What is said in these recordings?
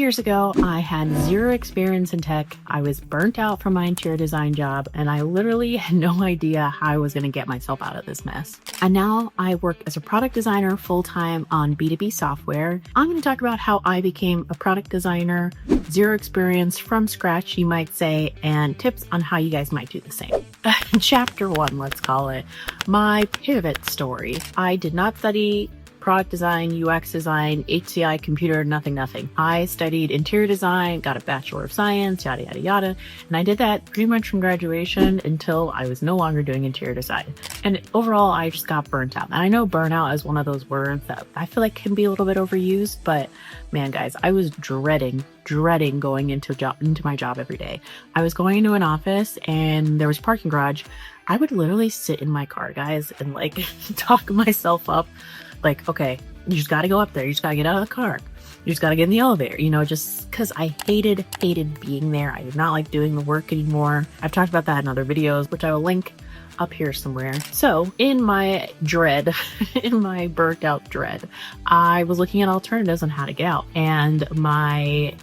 years ago, I had zero experience in tech. I was burnt out from my interior design job, and I literally had no idea how I was going to get myself out of this mess. And now I work as a product designer full-time on B2B software. I'm going to talk about how I became a product designer, zero experience from scratch, you might say, and tips on how you guys might do the same. Chapter 1, let's call it, my pivot story. I did not study product design, UX design, HCI, computer, nothing. I studied interior design, got a Bachelor of Science, yada, yada, yada. And I did that pretty much from graduation until I was no longer doing interior design. And overall, I just got burnt out. And I know burnout is one of those words that I feel like can be a little bit overused, but man, guys, I was dreading going into my job every day. I was going into an office and there was a parking garage. I would literally sit in my car, guys, and like talk myself up. Like, okay, you just got to go up there. You just got to get out of the car. You just got to get in the elevator, just because I hated being there. I did not like doing the work anymore. I've talked about that in other videos, which I will link up here somewhere. So in my dread, in my burnt out dread, I was looking at alternatives on how to get out. And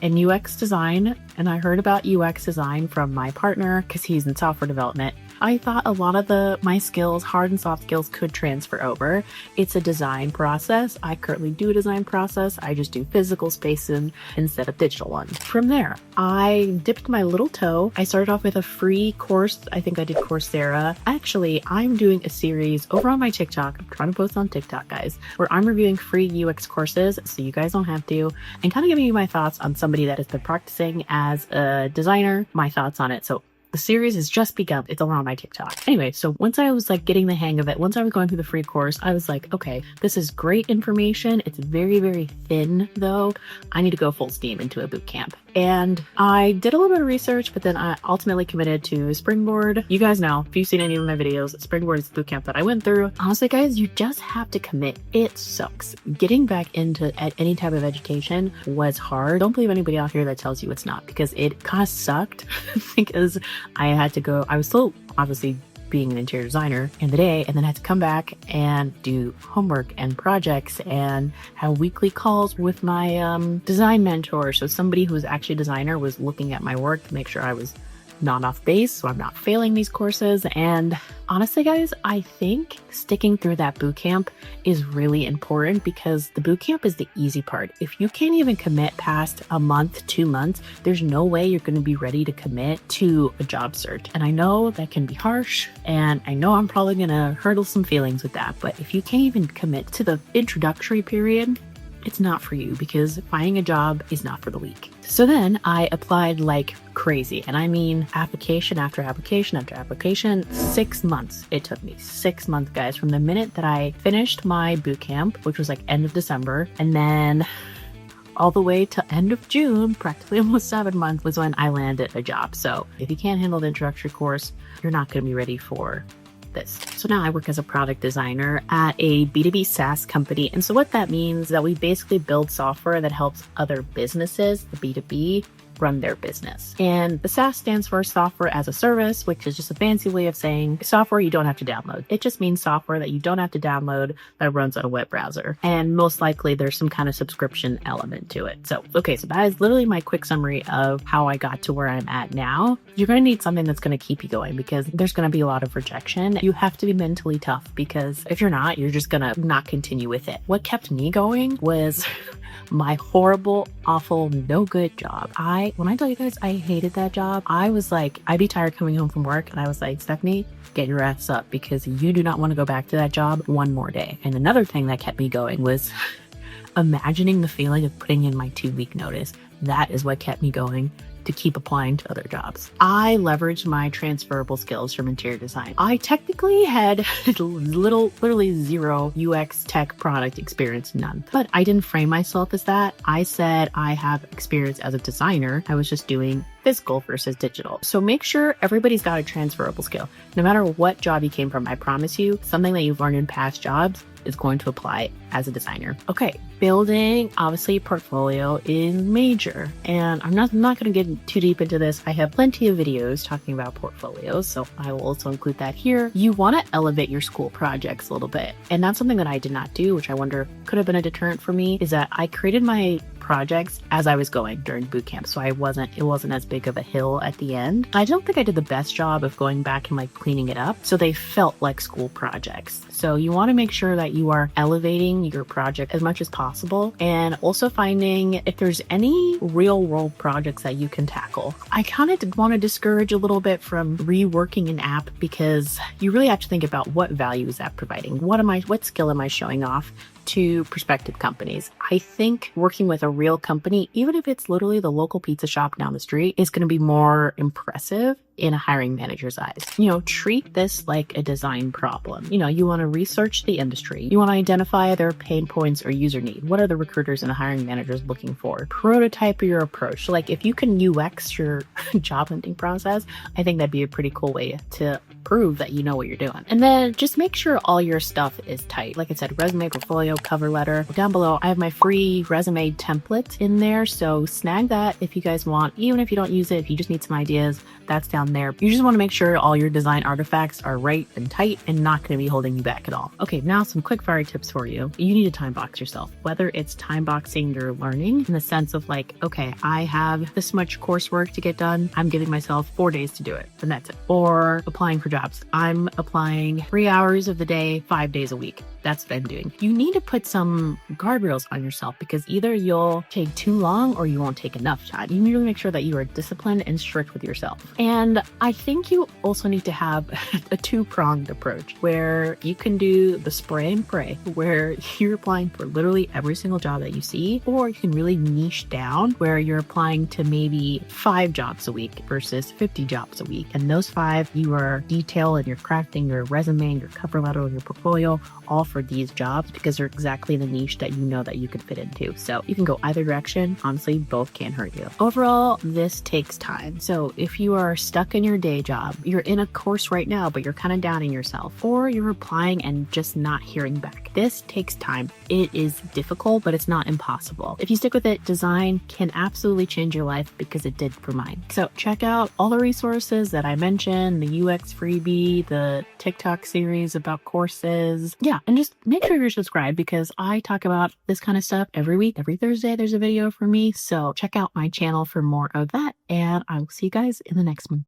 in UX design, and I heard about UX design from my partner because he's in software development. I thought a lot of my skills, hard and soft skills, could transfer over. It's a design process. I currently do a design process. I just do physical spaces instead of digital ones. From there, I dipped my little toe. I started off with a free course. I think I did Coursera. Actually, I'm doing a series over on my TikTok. I'm trying to post on TikTok, guys, where I'm reviewing free UX courses so you guys don't have to, and kind of giving you my thoughts on somebody that has been practicing as a designer, my thoughts on it. So the series has just begun. It's over on my TikTok. Anyway, so once I was like getting the hang of it, once I was going through the free course, I was like, okay, this is great information. It's very, very thin though. I need to go full steam into a boot camp. And I did a little bit of research, but then I ultimately committed to Springboard. You guys know, if you've seen any of my videos, Springboard is the boot camp that I went through. Honestly, guys, you just have to commit. It sucks. Getting back into any type of education was hard. Don't believe anybody out here that tells you it's not, because it kind of sucked because I had to go, I was still obviously being an interior designer in the day, and then I had to come back and do homework and projects and have weekly calls with my design mentor. So somebody who was actually a designer was looking at my work to make sure I was not off base, so I'm not failing these courses. And honestly, guys, I think sticking through that boot camp is really important, because the boot camp is the easy part. If you can't even commit past a month, 2 months, there's no way you're going to be ready to commit to a job search. And I know that can be harsh, and I know I'm probably going to hurdle some feelings with that, but if you can't even commit to the introductory period, it's not for you, because finding a job is not for the weak. So then I applied like crazy. And I mean, application after application after application, 6 months. It took me 6 months, guys, from the minute that I finished my boot camp, which was like end of December, and then all the way to end of June, practically almost 7 months, was when I landed a job. So if you can't handle the introductory course, you're not going to be ready for this. So now I work as a product designer at a B2B SaaS company. And so what that means is that we basically build software that helps other businesses, the B2B, run their business. And the SaaS stands for software as a service, which is just a fancy way of saying software you don't have to download. It just means software that you don't have to download that runs on a web browser. And most likely there's some kind of subscription element to it. So, okay, so that is literally my quick summary of how I got to where I'm at now. You're going to need something that's going to keep you going, because there's going to be a lot of rejection. You have to be mentally tough, because if you're not, you're just going to not continue with it. What kept me going was my horrible, awful, no good job. When I tell you guys, I hated that job. I was like, I'd be tired coming home from work, and I was like, Stephanie, get your ass up, because you do not want to go back to that job one more day. And another thing that kept me going was imagining the feeling of putting in my 2-week notice. That is what kept me going to keep applying to other jobs. I leveraged my transferable skills from interior design. I technically had literally zero UX tech product experience, none. But I didn't frame myself as that. I said I have experience as a designer. I was just doing physical versus digital. So make sure everybody's got a transferable skill. No matter what job you came from, I promise you, something that you've learned in past jobs is going to apply as a designer. Okay, building obviously portfolio is major, and I'm not going to get too deep into this. I have plenty of videos talking about portfolios, so I will also include that here. You want to elevate your school projects a little bit, and that's something that I did not do, which I wonder could have been a deterrent for me, is that I created my projects as I was going during boot camp. So it wasn't as big of a hill at the end. I don't think I did the best job of going back and like cleaning it up. So they felt like school projects. So you want to make sure that you are elevating your project as much as possible, and also finding if there's any real world projects that you can tackle. I kind of want to discourage a little bit from reworking an app, because you really have to think about what value is that providing? What skill am I showing off to prospective companies? I think working with a real company, even if it's literally the local pizza shop down the street, is going to be more impressive in a hiring manager's eyes. Treat this like a design problem. You want to research the industry. You want to identify their pain points or user need. What are the recruiters and the hiring managers looking for? Prototype your approach. So like if you can UX your job hunting process, I think that'd be a pretty cool way to prove that you know what you're doing. And then just make sure all your stuff is tight. Like I said, resume, portfolio, cover letter. Down below, I have my free resume template in there. So snag that if you guys want. Even if you don't use it, if you just need some ideas, that's down there. You just want to make sure all your design artifacts are right and tight and not going to be holding you back at all. Okay, now some quick fire tips for you. You need to time box yourself, whether it's time boxing your learning in the sense of like, okay, I have this much coursework to get done. I'm giving myself 4 days to do it, and that's it. Or applying for jobs. I'm applying 3 hours of the day, 5 days a week. That's what I'm doing. You need to put some guardrails on yourself, because either you'll take too long or you won't take enough time. You need to make sure that you are disciplined and strict with yourself. And I think you also need to have a two-pronged approach where you can do the spray and pray, where you're applying for literally every single job that you see, or you can really niche down where you're applying to maybe 5 jobs a week versus 50 jobs a week. And those 5, you are detailed and you're crafting your resume, your cover letter, your portfolio, all for these jobs, because they're exactly the niche that you know that you could fit into. So you can go either direction. Honestly, both can hurt you. Overall, this takes time. So if you are stuck in your day job, you're in a course right now, but you're kind of doubting yourself, or you're applying and just not hearing back, this takes time. It is difficult, but it's not impossible. If you stick with it, design can absolutely change your life, because it did for mine. So check out all the resources that I mentioned, the UX freebie, the TikTok series about courses. Yeah, and just make sure you're subscribed, because I talk about this kind of stuff every week. Every Thursday, there's a video for me. So check out my channel for more of that, and I will see you guys in the next one.